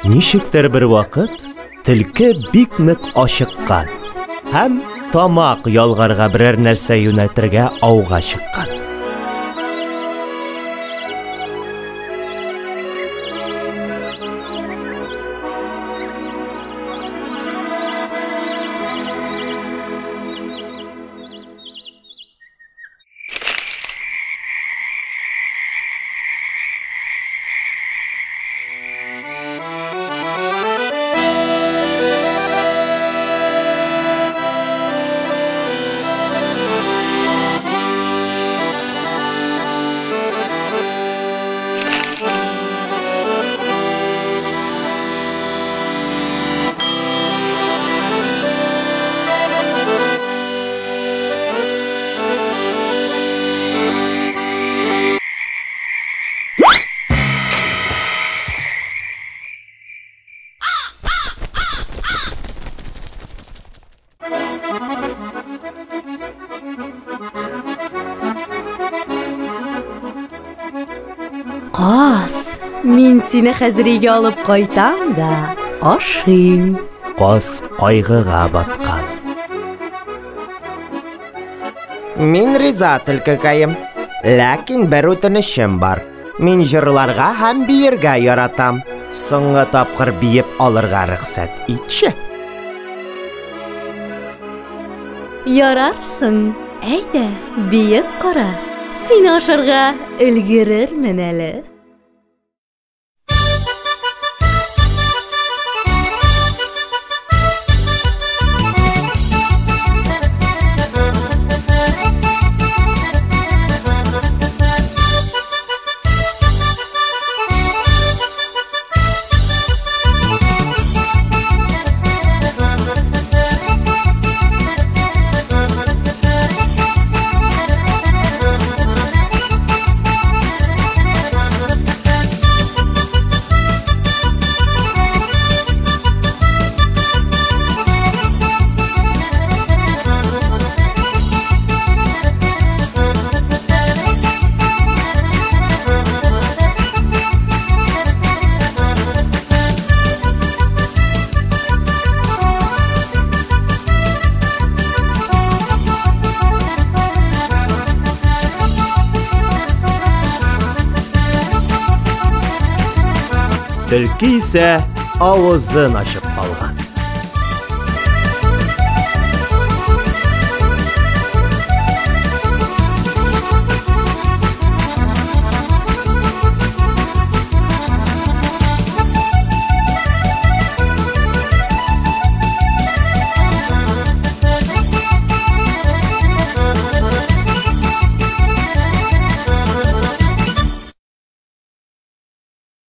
Ничектер бер вакыт төлке бик нык ашыккан һәм тамак ялгарга берәр нәрсә юнәтергә ауга чыккан. Каз, мин сине хәзер өйгә алып кайтам да ашыйм. Каз кайгыга баткан. Мин риза төлкекәем, ләкин бер үтенечем бар. Мин җырларга һәм биергә яратам. Соңгы тапкыр биеп алырга рөхсәт итче. Ярарсың, әйдә, биеп кара. Син ашарга өлгерермен әле. Төлке исә авызын ачып